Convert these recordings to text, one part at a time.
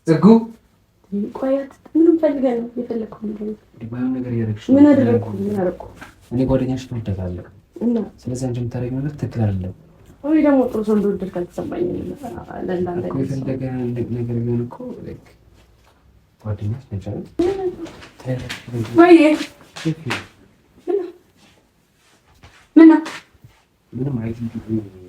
ዘጉ ቆያት ምንም ፈልገህ ነው የፈለግከው ነገር ያደረግሽ ምን አደረግኩ እኔ ጓደኛሽ ትወዳታለህ እና ስለዚህ አንቺ የምታደርጊው ነገር ትክክል አይደለም ወይ ደግሞ ጥሩ ሰው እንደወደድክ አልተሰማኝ ለእንዳንተ እኮ የፈለገ ነገር ቢሆን እኮ ጓደኛሽ ነች አይደል ወይ ምንም አይደለም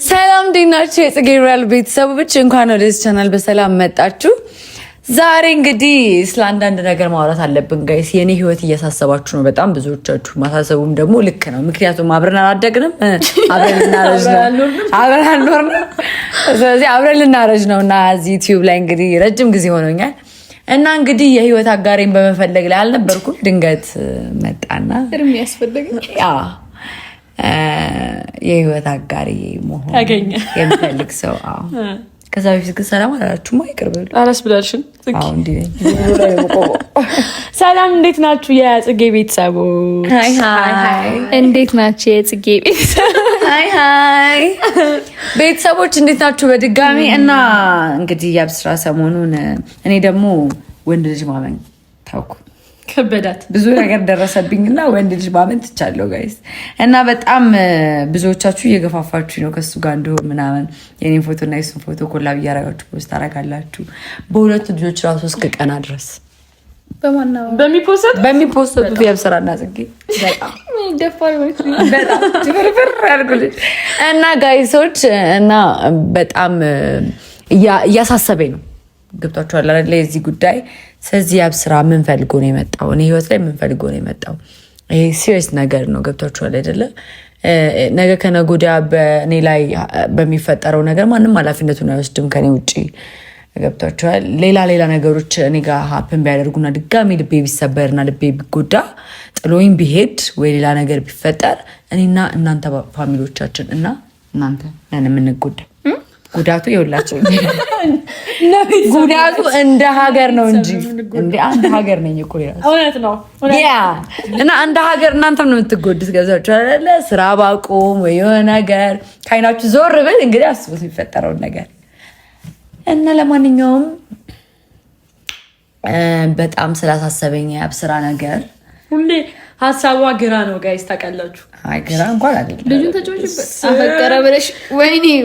ሰላም እንዴት ናችሁ? የጽጌ ሮያል ቤተሰቦች እንኳን ወደዚህ ቻናል በሰላም መጣችሁ። ዛሬ እንግዲህ ስለ አንዳንድ ነገር ማውራት አለብን ጋይስ። የኔ ህይወት እያሳሰባችሁ ነው በጣም ብዙዎቻችሁ። ማሳሰቡም ደግሞ ልክ ነው፣ ምክንያቱም አብረን አላደግንም፣ አብረን ልናረጅ ነው፣ አብረን አልኖርንም። ስለዚህ አብረን ልናረጅ ነው እና እዚህ ዩቲዩብ ላይ እንግዲህ ረጅም ጊዜ ሆኖኛል እና እንግዲህ የህይወት አጋሬን በመፈለግ ላይ አልነበርኩም። ድንገት መጣና እርም ያስፈልገኝ የህይወት አጋሪ መሆን የሚፈልግ ሰው። ከዛ በፊት ግን ሰላም አላላችሁም? አይቅርብ አላስ ብላልሽን። ሰላም እንዴት ናችሁ የጽጌ ቤተሰቦች? እንዴት ናችሁ የጽጌ ቤተሰቦች እንዴት ናችሁ በድጋሚ? እና እንግዲህ የአብስራ ሰሞኑን እኔ ደግሞ ወንድ ልጅ ማመን ታውኩ ከበዳት ብዙ ነገር ደረሰብኝና ወንድ ልጅ ማመን ትቻለሁ ጋይስ። እና በጣም ብዙዎቻችሁ እየገፋፋችሁ ነው ከሱ ጋር እንደሆነ ምናምን የኔን ፎቶና የሱን ፎቶ ኮላብ እያደረጋችሁ ፖስት ታደርጋላችሁ። በሁለቱ ልጆች ራሱ እስከ ቀና ድረስ በሚፖስቱት የአብስራና ጽጌ በጣም እና ጋይሶች እና በጣም እያሳሰበኝ ነው። ገብቷችኋል አይደል? የዚህ ጉዳይ ስለዚህ የአብስራ ምን ፈልጎ ነው የመጣው? እኔ ህይወት ላይ ምን ፈልጎ ነው የመጣው? ይሄ ሲሪየስ ነገር ነው። ገብቷችኋል አይደለ? ነገ ከነገ ወዲያ በእኔ ላይ በሚፈጠረው ነገር ማንም ኃላፊነቱን አይወስድም ከኔ ውጭ። ገብቷችኋል? ሌላ ነገሮች እኔ ጋር ሀፕን ቢያደርጉና ድጋሚ ልቤ ቢሰበርና ልቤ ቢጎዳ ጥሎኝ ቢሄድ ወይ ሌላ ነገር ቢፈጠር እኔና እናንተ ፋሚሊዎቻችን እና እናንተ ነን የምንጎዳ። ጉዳቱ የሁላችሁ ጉዳቱ እንደ ሀገር ነው እንጂ እንደ አንድ ሀገር ነኝ እኮ እውነት ነው እና እንደ ሀገር እናንተም ነው የምትጎዱት። ገብዛችሁ አይደለ? ስራ ባቆም ወይ የሆነ ነገር ከዓይናችሁ ዞር ብል እንግዲህ አስቡት የሚፈጠረውን ነገር እና ለማንኛውም በጣም ስላሳሰበኝ የአብስራ ነገር ሁሌ ሀሳቧ ግራ ነው ጋይስ ታውቃላችሁ። አይ ግራ እንኳን አይደለም። ልጁን ተጫውችበት አፈቀረ ብለሽ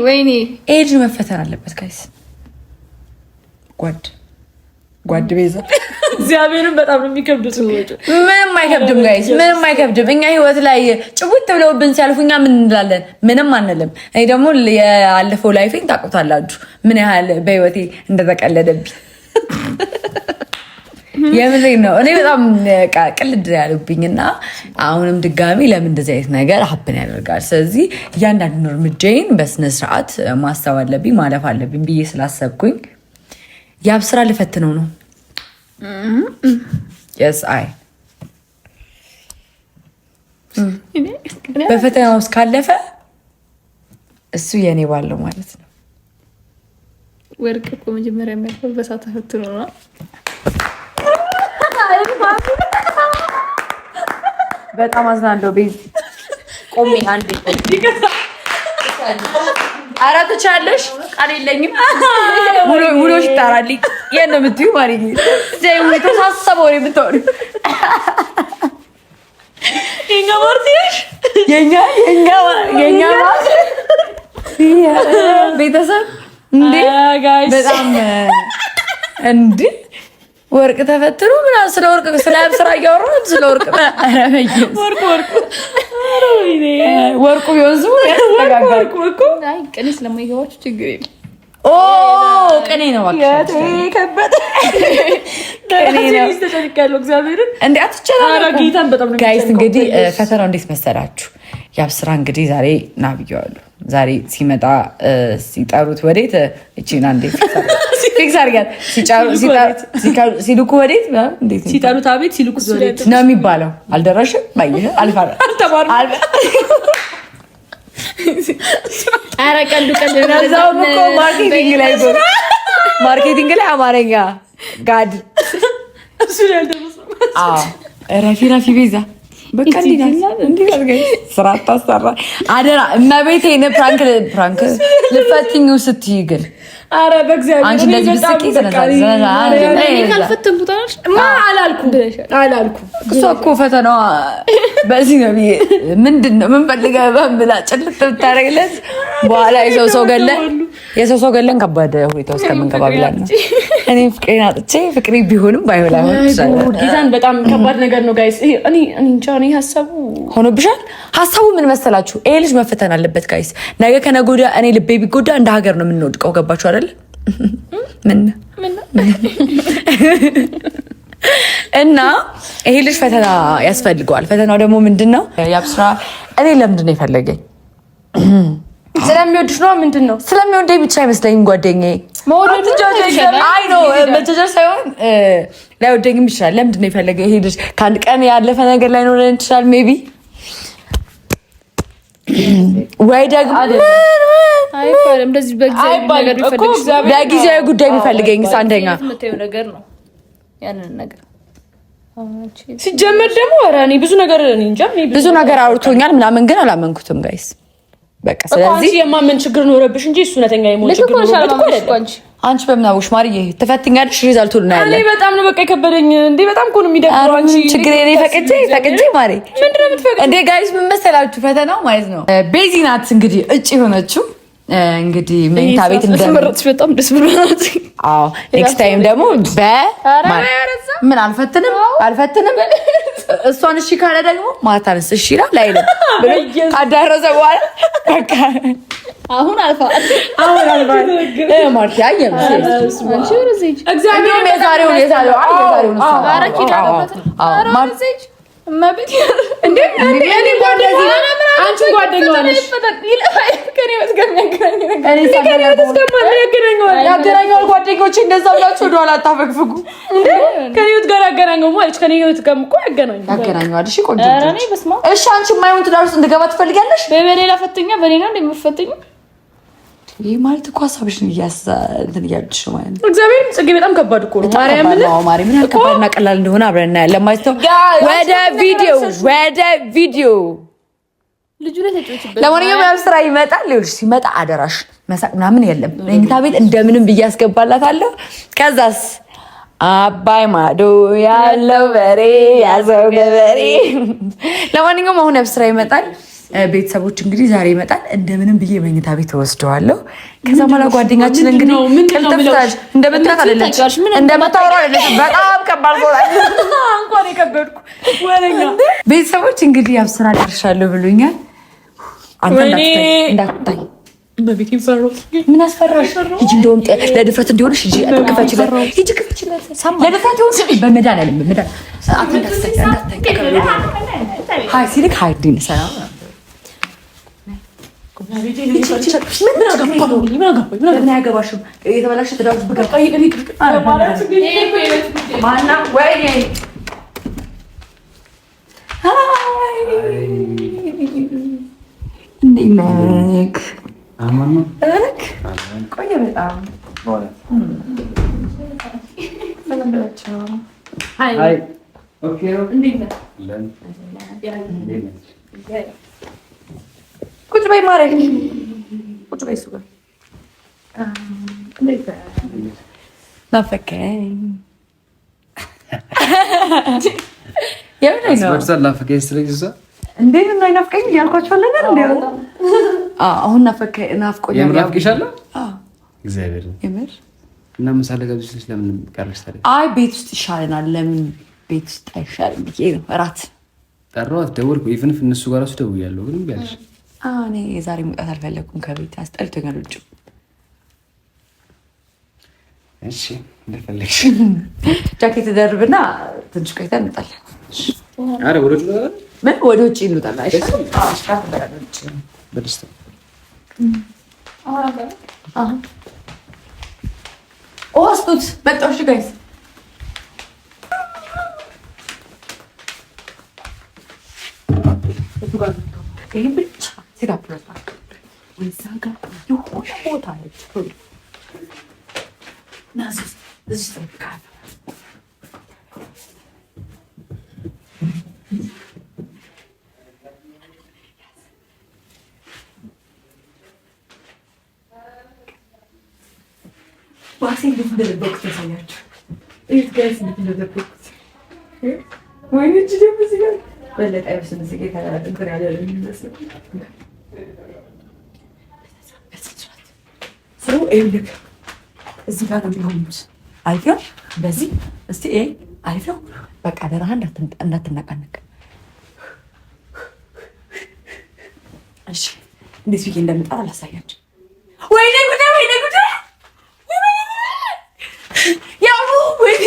ወይኔ ኤጅ መፈተን አለበት ጋይስ። ጓድ ቤዛ እግዚአብሔርን በጣም ነው የሚከብዱት። ምንም አይከብድም ጋይስ፣ ምንም አይከብድም። እኛ ህይወት ላይ ጭውት ብለውብን ሲያልፉኛ ምን እንላለን? ምንም አንልም። እኔ ደግሞ ያለፈው ላይፌን ታውቁታላችሁ ምን ያህል በህይወቴ እንደተቀለደብኝ። የምሬን ነው። እኔ በጣም ቅልድ ያሉብኝና አሁንም ድጋሚ ለምን እንደዚህ አይነት ነገር ሀፕን ያደርጋል? ስለዚህ እያንዳንዱን እርምጃዬን በስነ ስርዓት ማሰብ አለብኝ፣ ማለፍ አለብኝ ብዬ ስላሰብኩኝ የአብስራ ልፈትነው ነው። በፈተና ውስጥ ካለፈ እሱ የኔ ባለው ማለት ነው። ወርቅ እኮ መጀመሪያ የሚያልፈው በሳት ተፈትኖ ነው። በጣም አዝናለሁ። ቤዝ ቆሜ አንዴ ኧረ ትቻለሽ፣ ቃል የለኝም። ውሎሽ ይጣራልኝ። የት ነው የምትይው? ማርዬ ተሳሰበው ነው የምታወሪው። የእኛ ማርቲሽ የእኛ ቤተሰብ እንዴ በጣም እንዴ ወርቅ ተፈትኑ ምናምን ስለ ወርቅ ስለ አብስራ እያወራን ስለ ወርቅ ወርቁ ቢሆን ዝም ያስተጋጋል እኮ። አይ ቀኔ ስለማይገባችሁ ችግር የለም። ኦ ቅኔ ነው ጋይስ። እንግዲህ ፈተናው እንዴት መሰላችሁ? የአብስራ እንግዲህ ዛሬ ና ብዬዋለሁ። ዛሬ ሲመጣ ሲጠሩት ወዴት እቺና እንዴት ፊክስ አድርጊያት። ሲልኩ ወዴት ሲጠሩት አቤት ሲልኩ ወዴት ነው የሚባለው። አልደረሽም ባይህ አልፋራ ኧረ ቀልዱ ማርኬቲንግ ላይ አማርኛ ጋድ ረፊ ቤዛ በቃ ስራ ታሰራ አደራ እመቤቴ ፕራንክ ልፈትኙ ስትይ ግን ኧረ በእግዚአብሔር አንቺ እንደዚህ ብትስቂ አላልኩ እሷ እኮ ፈተናዋ በዚህ ነው ብዬ ምንድን ነው ምን ፈልገህ ብላ ጭልጥ ብታደርግለት በኋላ የሰው ሰው ገለን ከባድ ሁኔታ ውስጥ ከምንገባ ብላ ነው። እኔ ፍቅሬን አጥቼ ፍቅሬ ቢሆንም ባይሆን ጌታን በጣም ከባድ ነገር ነው ጋይስ። እኔ እንጃ ሀሳቡ ሆኖብሻል። ሀሳቡ ምን መሰላችሁ? ይሄ ልጅ መፈተን አለበት ጋይስ። ነገ ከነገ ወዲያ እኔ ልቤ ቢጎዳ እንደ ሀገር ነው የምንወድቀው። ገባችሁ አይደል? እና ይሄ ልጅ ፈተና ያስፈልገዋል። ፈተናው ደግሞ ምንድን ነው? የአብስራ እኔ ለምንድን ነው የፈለገኝ? ስለሚወድሽ ነው። ምንድን ነው? ስለሚወደኝ ብቻ አይመስለኝም ጓደኛዬ። አይ ነው መጀመር ሳይሆን ላይወደኝም ይችላል። ለምንድን ነው የፈለገኝ ይሄ ልጅ? ከአንድ ቀን ያለፈ ነገር ላይኖረን ይችላል ሜቢ ወይ ደግሞ ለጊዜያዊ ጉዳይ የሚፈልገኝ አንደኛ ሲጀመር ደግሞ ኧረ እኔ ብዙ ነገር አውርቶኛል ምናምን ግን አላመንኩትም ጋይስ። በቃ ስለዚህ የማመን ችግር ኖረብሽ እንጂ እሱ እውነተኛ የሞት ችግር ኖረበት እኮ አይደለም። አንቺ በምናውሽ ማርዬ ትፈትኛለሽ፣ ሪዛልቱን እናያለን። እኔ በጣም ነው በቃ የከበደኝ እንዴ! በጣም እኮ ነው የሚደብረው። አንቺ ችግር እኔ ፈቅጄ ማሪ ምንድነው የምትፈቅጂው እንዴ? ጋይስ ምን መሰላችሁ ፈተናው ማለት ነው ቤዚ ናት እንግዲህ እጭ የሆነችው እንግዲህ መኝታ ቤት እንደምትመረጥሽ በጣም ደስ ብሎናል። አዎ ኔክስት ታይም ደግሞ ምን አልፈትንም እሷን እሺ ካለ ደግሞ ማታንስ እሺ ይላል አይደል ብሎ አዳረሰ በኋላ በቃ አሁን አልፋ ማርቲ አየም እግዚአብሔር የዛሬውን ማቤት እንዴ እኔ ጓደኛዬ አንቺ ጓደኛዬ ነሽ ከኔ ያገናኘዋል ጓደኞቼ እንደዛ ብላችሁ ወደ ኋላ አታፈግፍጉ እንዴ ከኔ ጋር ያገናኘው ማለት ከኔ ጋር እኮ ያገናኘዋል። እሺ ቆንጆ እሺ አንቺ የማይሆን ትዳር ውስጥ እንድገባ ትፈልጊያለሽ? በሌላ ፈተኛ በሌላ እንደምፈተኝ ይሄ ማለት እኮ ሀሳብሽን እንትን እያልሽ ነው ማለት ነው። እግዚአብሔር ጽጌ በጣም ከባድ እኮ ነው። ማርያም ምን ከባድና ቀላል እንደሆነ አብረን እናያለን ማለት ነው። ወደ ቪዲዮ ልጁ ላይ ተጫውችበት። ለማንኛውም ያው ስራ ይመጣል። ይኸውልሽ ሲመጣ አደራሽ መሳቅ ምናምን የለም። መኝታ ቤት እንደምንም ብዬ አስገባላታለሁ። ከዛስ አባይ ማዶ ያለው በሬ ያዘው ገበሬ። ለማንኛውም አሁን ያው ስራ ይመጣል። ቤተሰቦች እንግዲህ ዛሬ ይመጣል። እንደምንም ብዬ መኝታ ቤት ወስደዋለሁ። ከዛ በኋላ ጓደኛችን እንግዲህ ቅልጥፍታሽ እንደምታት አይደለች እንደምታወራው አይደለች። በጣም ከባድ ነው እንኳን የከበድኩ ወለኛ። ቤተሰቦች እንግዲህ ያው ስራ ደርሻለሁ ብሎኛል። አንተ እንዳትታይ በቤት ይፈራው ምን አስፈራሽ? ሂጂ እንደውም ለድፍረት እንዲሆንሽ ሂጂ አትከፈችለት ሂጂ ከፈችለት ለድፍረት ይሁን ሲል በመድኃኒዓለም ሃይ ሲልክ ሃይ ዲን ሰላም ምን አገባሽም? የተበላሸ ትዳር ውስጥ ብገባ ቆየ በጣም ቁጭ በይ ማርያም፣ ቁጭ በይ እሱ ጋር ናፈቀኝ። እንዴት ነው ናፍቀኝ እያልኳቸው ነገር እንደ አሁን ናፍቆኛል። እግዚአብሔር የምር እና ምሳሌ ጋብዝሽ ለምን ቀረሽ ታዲያ? አይ ቤት ውስጥ ይሻለናል። ለምን ቤት ውስጥ አይሻልም ብዬ ነው። እራት ጠራኋት፣ ደወልኩ። ኢቭን እነሱ ጋር እራሱ ደውያለሁ፣ ግን ቢያልሽ እኔ ዛሬ መውጣት አልፈለኩም ከቤት አስጠልቶኛል። ውጭ እሺ እንደፈለግሽ። ጃኬት ደርብና ትንሽ ቆይታ እንመጣለን። አረ ወደ ውጭ ነው። ምን ወደ ውጭ እንውጣለን? አይሻልም? በደስታ ስጡት መጣሁ። እሺ ጋይስ ይሄን ብቻ ሲጋብረታ ወይዛ ጋር የሆነ ቦታ አለች። ናዝስ እዚህ ተካለ ዋሴ እንደደበቁት ያሳያችሁ። እዩት ጋይስ እንደደበቁት ወይኔ እጅ ደግሞ እዚህ ጋር በለጠ አይመስልም። እዚህ ጋር እንትን ያለ የሚመስለው ስሩ ይልክ እዚህ ጋር ነው የሚሆኑት። አይተው በዚህ እስቲ አሪፍ ነው። በቃ ደረሃ እንዳትነቃነቅ እሺ። እንዴት ብዬ እንደምጣራ አላሳያችሁ። ወይኔ ጉዴ ወይኔ ጉዴ ያቡ ወይኔ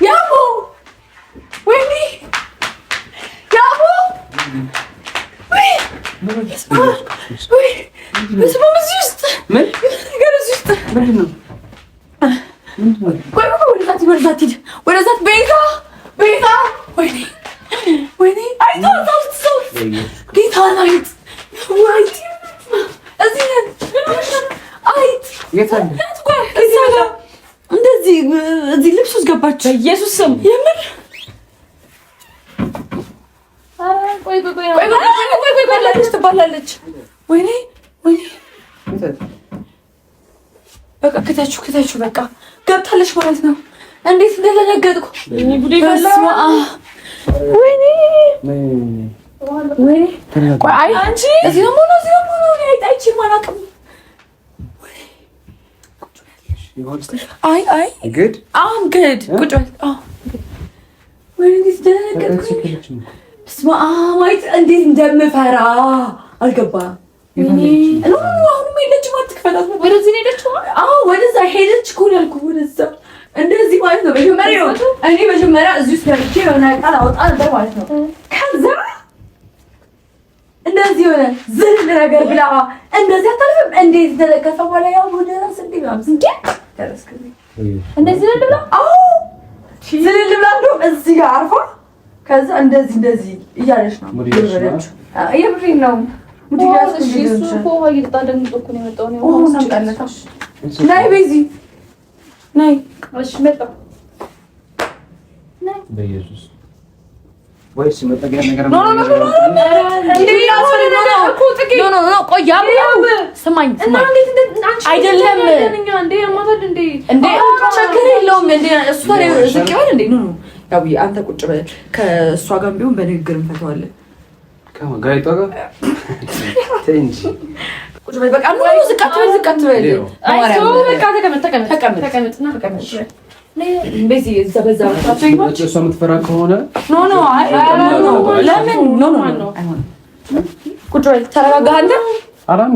ያቡ ወይኔ ያቡ ወይ በስመ አብ እዚህ ውስጥ ምን ነገር እዚህ ውስጥ ምንድን ነው? ወደዛት ሂድ ወደዛት ቤታ ወይኔ ወይኔ አይቶ ሰው ጌታ ናይት ወይ እዚህ አይት እንደዚህ እዚህ ልብስ ውስጥ ገባች። ኢየሱስ ስም የምር ቆይ ትባላለች። ወይኔ ወይኔ በቃ ክታችሁ በቃ ገብታለች ማለት ነው። እንዴት እንደተደነገጥኩ ወይኔ አይ አንቺ እዚህ ነው አይጣይቺ ማናቀም አይ ግድ ግድ ቁጭ በል ወይኔ እንደተደነገጥኩ ስማ ማይት እንዴት እንደምፈራ አልገባም። አሁንም የለችም። አትክፈታት። ወደዚህ ነው የሄደችው። ወደዛ ሄደች እኮ ነው ያልኩህ። ወደዛ እንደዚህ ማለት ነው። መጀመሪያ እዚህ ውስጥ ገብቼ የሆነ ቃል አወጣ ነበር ማለት ነው። ከዛ እንደዚህ ሆነ ዝል ነገር ብላ እንደዚህ አታልፍም። እንዴት ተለከፈ በኋላ ያው ወደ ራስ እንደዚህ ነው ብላ ዝል ብላ እንደውም እዚህ ጋር አርፋ ከዛ እንደዚህ እያለች ነው የምሬን ነው። ናይ ቤዚ ናይ በኢየሱስ ወይስ መጠገያ ነገር ስማኝ አይደለም ችግር የለውም። አንተ ቁጭ በል ከእሷ ጋር ቢሆን በንግግር እንፈተዋለን። ጋይቷ ጋር እንጂ ቁጭ በል በቃ ነው። ዝቅ አትበል ተቀመጥ። በዚህ እዛ በዛ እሷ የምትፈራ ከሆነ ለምን ቁጭ በል ተረጋጋ። አንተ አላም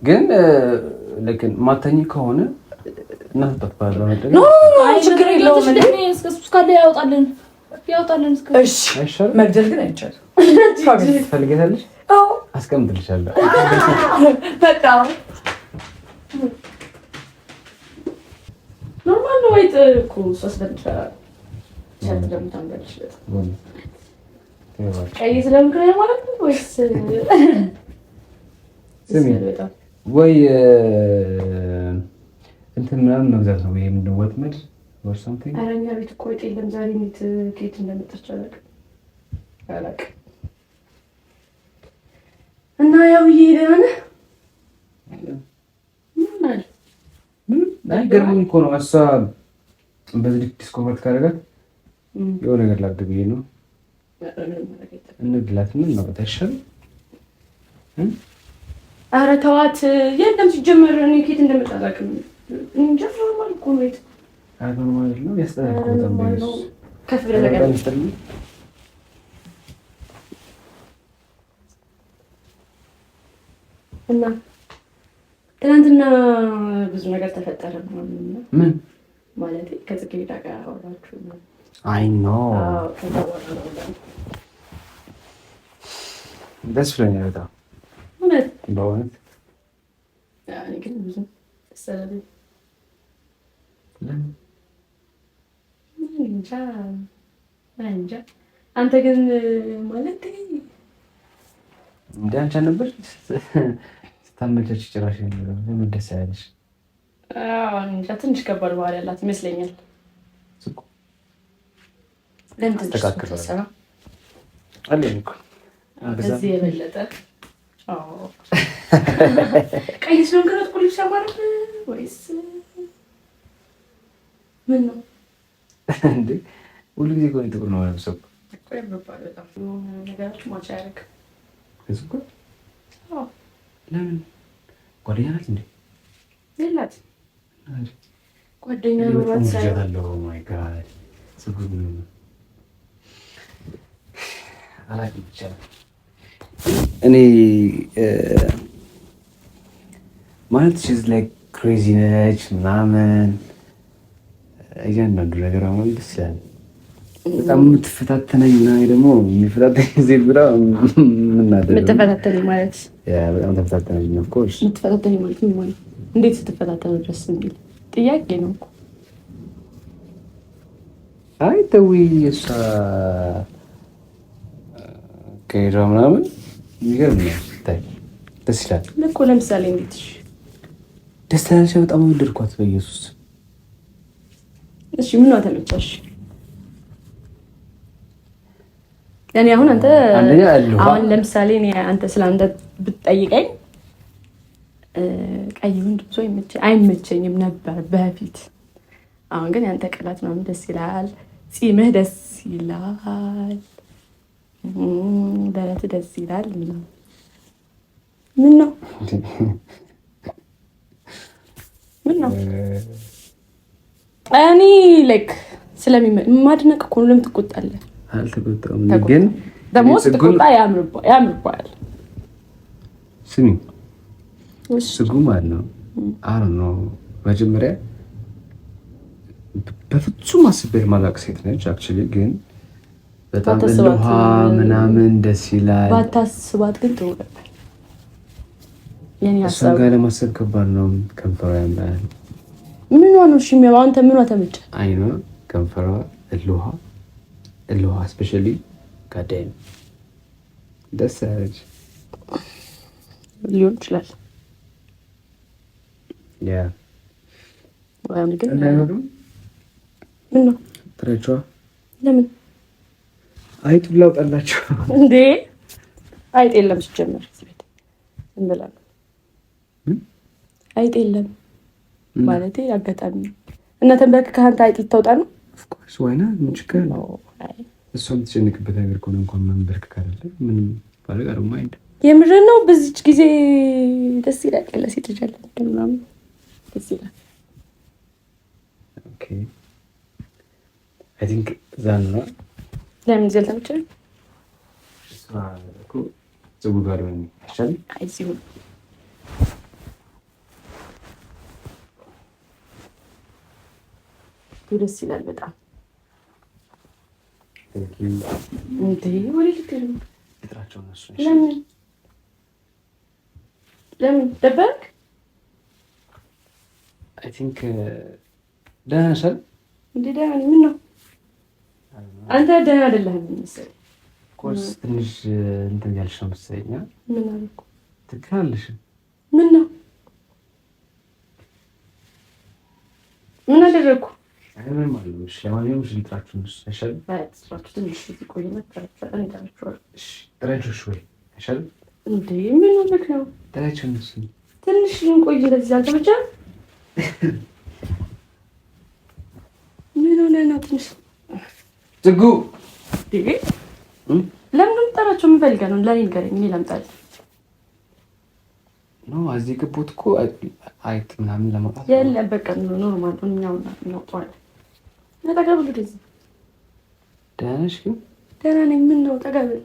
ግን ለኪን ማተኝ ከሆነ እናተጣጣለ ነው ችግር የለውም። እስከ ያወጣልን እስከ እሺ መግደል ግን አይቻልም። ትፈልጊያለሽ? አስቀምጥልሻለሁ። በቃ ኖርማል ነው። ወይ እኮ ሰስበንቻ ቀይ ስለምክረ ማለት ነው ወይስ ወይ እንትን ምናምን መግዛት ነው? ወይ ምንድን ወጥመድ or something? ኧረ እኛ ቤት እኮ ወጥ የለም ዛሬ። ከየት እንደመጣች አላውቅም። እና ያው እየሄደ ነው። ገርሞኝ እኮ ነው። እሷ በዚህ ዲስኮቨርት ካደረጋት የሆነ ነገር ላድርግ ብዬ ነው። እንግላት ምን ነው አይሻልም? ኧረ ተዋት። የለም ሲጀመር እኔ ከየት እንደመጣ አላውቅም። እንጃ ኖርማል እኮ ነው። ቤት ኖርማል ነው። ያስጠላል እኮ በጣም ነው። ከፍ ብለህ ነገር እና ትናንትና ብዙ ነገር ተፈጠረ። ምን ማለት ከጽጌረዳ ጋር አወራችሁ? አይ ኖ ደስ ብሎኛል በጣም እውነት በእውነት ግን ብዙ ደስ አላለኝ። እንጃ አንተ ግን ማለት እንደ አንቺ ነበር ስታመቻች ጭራሽ ለምን ደስ ያለሽ? እንጃ ትንሽ ከባድ ባህሪ ያላት ይመስለኛል። ለምን ተስተካከለ አለኝ እኮ ከዚህ የበለጠ ቀይ ስለሆንክ ነው ጥቁር ልብስ ያማረብ ወይስ ምን ነው እንዴ? ሁሉ ጊዜ እኮ ጥቁር ነው የምለብሰው እኮ ያምርባል በጣም ነገራችሁ ማቻ ያደርግ እኮ። ለምን ጓደኛ ናት እንዴ? የላት ጓደኛ ኖሯት ሳይሆን ማይ ጋድ አላውቅም ብቻ እኔ ማለት ሺዝ ላይክ ክሬዚ ነች ምናምን እያንዳንዱ ነገር አሁን ደስ ይላል። በጣም የምትፈታተነኝ እና ደግሞ የሚፈታተኝ ዜት ብላ የምትፈታተነኝ ማለት በጣም ተፈታተነኝ ነው። ኦፍኮርስ የምትፈታተነኝ ማለት ምን ማለት እንዴት ስትፈታተነው ደስ የሚል ጥያቄ ነው እኮ። አይ ተዊ እሷ ከሄዷ ምናምን የሚገርም ነው ስታይ ደስ ይላል እኮ። ለምሳሌ እንዴት ደስ ያለሽ? በጣም ወደድኳት በኢየሱስ። እሺ ምን ተመቸሽ? እኔ አሁን አንተ አሁን ለምሳሌ እኔ አንተ ስለአንተ ብትጠይቀኝ ቀይ ወንድ ብዙ አይመቸኝም ነበር በፊት። አሁን ግን ያንተ ቅላት ምናምን ደስ ይላል፣ ፂምህ ደስ ይላል፣ ደረት ደስ ይላል። ምን ነው ምን ነው እኔ ላይክ ማድነቅ እኮ ነው። ለምን ትቆጣለህ? አልተቆጣም፣ ግን ደግሞ ስትቆጣ ያምርባል። ስሚ ስጉ ማለት ነው አሁን ነው መጀመሪያ በፍጹም አስቤት ማላቅ ሴት ነች። አክቹዋሊ ግን በጣም ውሃ ምናምን ደስ ይላል። ባታስባት ግን ጥሩ ነበር። እሷን ጋር ለማሰብ ከባድ ነው። ከንፈሯ ያምራል። ምኗ ነው እሺ የሚያምረው? አንተ ምኗ ተመቸ? አይኗ፣ ከንፈሯ፣ እልውሃ ስፔሻሊ ጋዳይ ደስ ያለች ሊሆን ይችላል። ያ ወይም ግን ምን ነው ትረጫዋ? ለምን አይጡ ላውጣላችሁ እንዴ? አይጥ የለም ሲጀመር ቤት እንበላለን። አይጥ የለም ማለት አጋጣሚ እና ተንበርክከህ አንተ አይጥ ልታወጣ ነው? ኦፍኮርስ ዋይና ምን ችግር ነው? እሷ የምትጨንቅበት ነገር ከሆነ እንኳን መንበርክክ አይደለም ምንም ባለጋ ደግሞ አይደል? የምር ነው። በዚች ጊዜ ደስ ይላል። ያለ ሴት ልጅ አለ ምናምን ደስ ይላል። ኦኬ አይ ቲንክ ዛን ነው ለምን ዘል ተመቸኝ? እኮ ጽጉ ጋር ነው አይሻል? አይ ሲሆን ደስ ይላል በጣም። እንዴ ወዴት ልትሄድ ነው? እጥራቸው እነሱ። ለምን ደበርክ? አይ ቲንክ ደህና ነሽ አይደል? እንዴ ደህና ነኝ። ምን ነው አንተ ደህና አይደለህም መሰለኝ። ኮርስ ትንሽ እንትን ያልሽ ነው መሰለኝ። ምን አልኩ? ትክክል አለሽ። ምን ነው ምን አደረኩ? ምን ማለት ነው? እሺ ለማንኛውም እሺ ልጥራችሁ ነው አይሻልም? አይ ጥራችሁ ትንሽ ቆይና ጥራችሁ እኔ ታረችዋለሁ። እሺ ጥራችሁ ወይ አይሻልም? እንዴ ምን ሆነክ ነው? ጥራችሁ ነው ትንሽ እንቆይ። ለዚህ አልተመቸም? ምን ሆነ ነው? ትንሽ ዝጉ። ለምን የምጠራቸው? ምን ፈልገህ ነው? ለኔ ንገረኝ፣ እኔ ላምጣልህ። ኖ እዚህ ገቡት እኮ አይጥ ምናምን ለማውጣት የለ በቃ ኖርማል ነው። እኛው እናውጣዋለን። ጠጋ በል ወደዚህ። ደህና ነሽ ግን? ደህና ነኝ። ምን ነው? ጠጋ በል።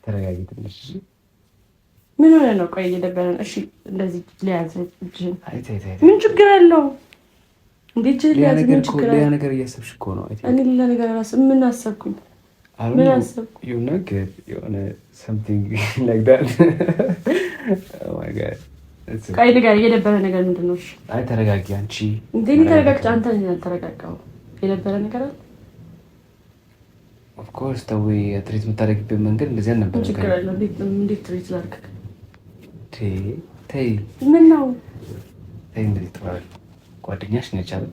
ተረጋጊ ትንሽ። ምን ሆነ ነው? ቆይ እየደበረ ነው። እሺ እንደዚህ ሊያዝ እጅህን ምን ችግር አለው? እንዴት ሊያዝ ምን ችግር አለው? ሌላ ነገር እያሰብሽ እኮ ነው። እኔ ሌላ ነገር አላስብም። ምን አሰብኩኝ? ምን አሰብኩ? የሆነ something like that. Oh my god. ቆይ ነገር እየደበረ ነገር ምንድን ነው? እሺ አይ ተረጋጊ አንቺ። እንዴት ተረጋግጭ? አንተ ነህ ያልተረጋጋው። የደበረ ነገር አለ? Of course ተው። ትሪት የምታደርጊበት መንገድ እንደዚህ አልነበረም። ችግር አለው። እንዴት ትሪት ላድርግ? ተይ ምን ነው? ተይ እንደዚህ ትባል። ጓደኛሽ ነች አይደል?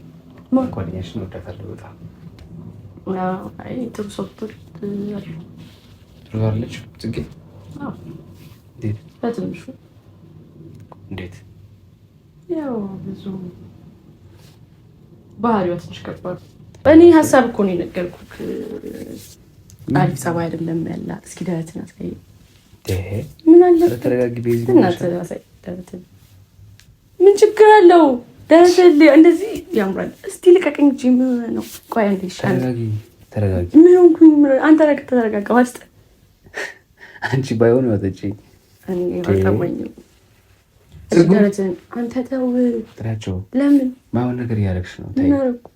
ጓደኛሽን እወዳታለሁ በጣም። አይ ጥሩ ሰው ትያለሽ። ጥሩ አለች ጽጌ? አዎ። እንዴት? በትንሹ። እንዴት? ያው ብዙ ባህሪዋ ትንሽ ከባድ። በእኔ ሀሳብ እኮ ነው የነገርኩህ። አሪፍ ጸባይ አይደለም ያላት። እስኪ ደረትን አሳይ። ምን አለ? ተረጋጊ ቤዚ። ምን ችግር አለው? ደረትን እንደዚህ ያምራል። እስቲ ልቀቀኝ እንጂ ምን ነው? ቆይ አንዴ ተረጋጊ። ምን ሆንኩኝ? አንተ ተረጋጋ። ዋስጥ አንቺ ባይሆን ወጥቼ እኔ አልጠማኝም። ደረትን አንተ ተው ጥራቸው። ለምን ማይሆን ነገር እያደረግሽ ነው? ምን አደረኩ?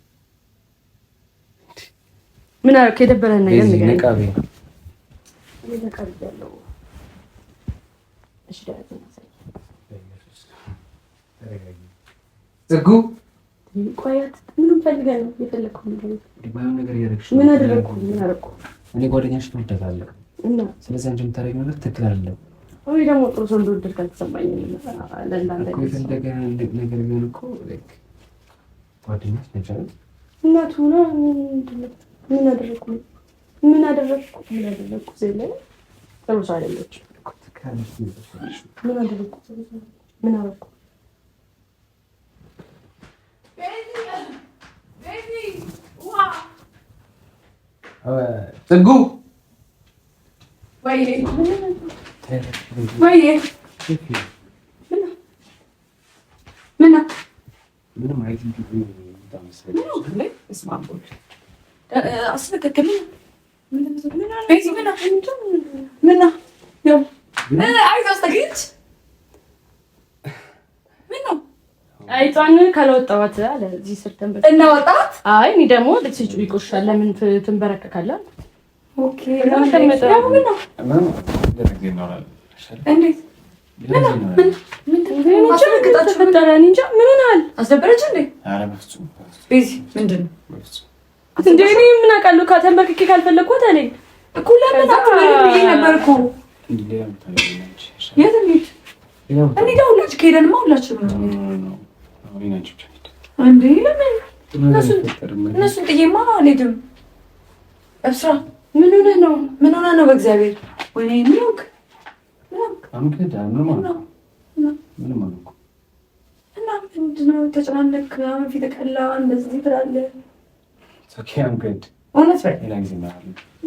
ምን አደረኩ? የደበረን ነገር ንገረኝ። ነቃቤ ያለው እሺ ደረትን ጽጉ ቆያት። ምንም ፈልገህ ነው የፈለግከው? ነገር እያደረግሽ ምን አደረኩ? ምን አደረኩ? እኔ ጓደኛሽን እወዳታለሁ እና ስለዚህ አንቺ የምታደርጊው ነገር ትክክል አይደለም። ወይ ደግሞ ጥሩ ሰው እንደወደድክ አልተሰማኝም። ለእንዳንተ እኮ የፈለገ ነገር ቢሆን እኮ ጓደኛሽ ነች አይደል? እናቱ ነው። ምን አደረኩ? ምን አደረኩ? ምን አደረኩ? ዘለ ጥሩ ሰው አይደለችም። ምን አደረኩ? ምን አደረኩ? ጽጉ ወይ ምንም አይጧን ካላወጣኋት አለ እዚህ ስር ተንበረከክ እና ወጣት። አይ እኔ ደግሞ ልትስጩ ይቆሻል። ለምን ትንበረከካለህ? ኦኬ ለምን ተመጣጣ ነው? እንዴት ምን ሆነሃል? አስደበረች እንዴ? ቤዚ ምንድን ነው እንደ እኔ ምን አውቃለሁ? ከተንበርክኬ ካልፈለግኩት አለኝ እኮ ለምን አትበይ ነበር እኮ። የት እንሂድ? እንሂድ ሁላችን ከሄደንማ ሁላችንም እንዴ። ለምን እነሱን ጥዬማ አልሄድም። እብስራ ምን ሆነህ ነው? ምን ሆነህ ነው? በእግዚአብሔር ወይኔ ሚውክ እና ምንድን ነው ተጨናነክ? አሁን ፊት ቀላ እንደዚህ ትላለህ። እውነት በይ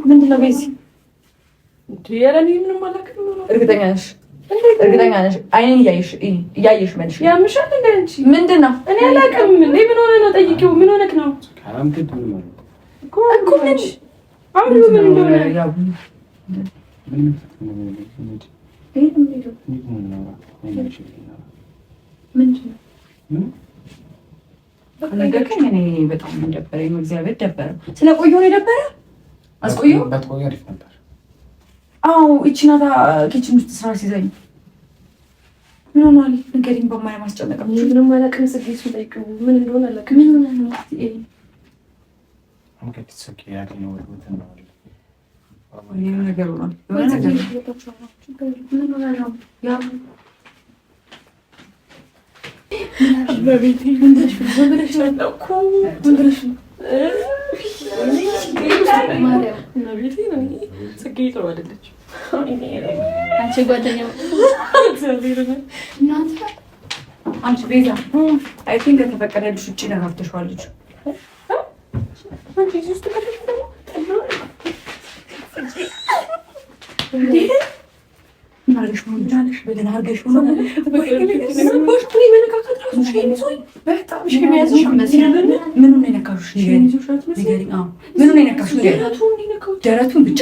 ምንድን ነው ቤዚ? ምንም አላውቅም። እርግጠኛ ነሽ? እርግጠኛ ነሽ? አይኔን እያየሽ መልሽ። ያምሻል እንደ አንቺ ምንድን ነው? እኔ አላውቅም። ምን ሆነ ነው? ጠይቂው። ምን ሆነክ ነው እኮ ምን አሁን ምን እንደሆነ ነገርከኝ። እኔ በጣም ደበረኝ። እግዚአብሔር ደበረ። ስለቆየሁ ነው የደበረ። አስቆየሁ። አዎ ይቺ ናታ ኪችን ውስጥ ስራ ሲዘኝ ምን ሆኗል? ንገሪኝ። በማያ ማስጨነቅ ምንም አላውቅም። ጽጌ ጠይቂው። ምን እንደሆነ አላውቅም። ምን ሆነ ነው? ነገር ሆኗል። አንቺ ቤዛ አይ ቲንክ ከተፈቀደልሽ ውጭ ነካክተሽዋለች። ደረቱን ብቻ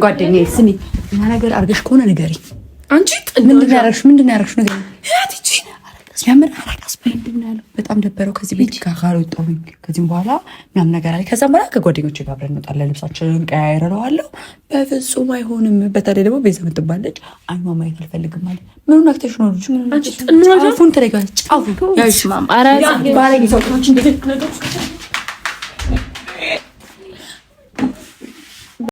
ጓደኛዬ ስሚ፣ ያ ነገር አድርገሽ ከሆነ ንገሪኝ። አንቺ ምንድን ያደረግሽ ነገር ያምር አረጋስ ምንድን ነው ያለው? በጣም ደበረው። ከዚህ ቤት ጋር ወጣሁኝ። ከዚህም በኋላ ምናምን ነገር አለ። ከዛም በኋላ ከጓደኞቼ ጋር አብረን እንወጣለን። ልብሳችንን ቀያይረዋለሁ። በፍጹም አይሆንም። በተለይ ደግሞ ቤዛ የምትባለች አይኗ ማየት አልፈልግም አለ። ምኑን አክተሽ ነው ልጅ? ጫፉን ተረጋግጥ። ጫፉ ያሽማም አራ ባለጌ ሰዎች እንደዚህ ነገሮች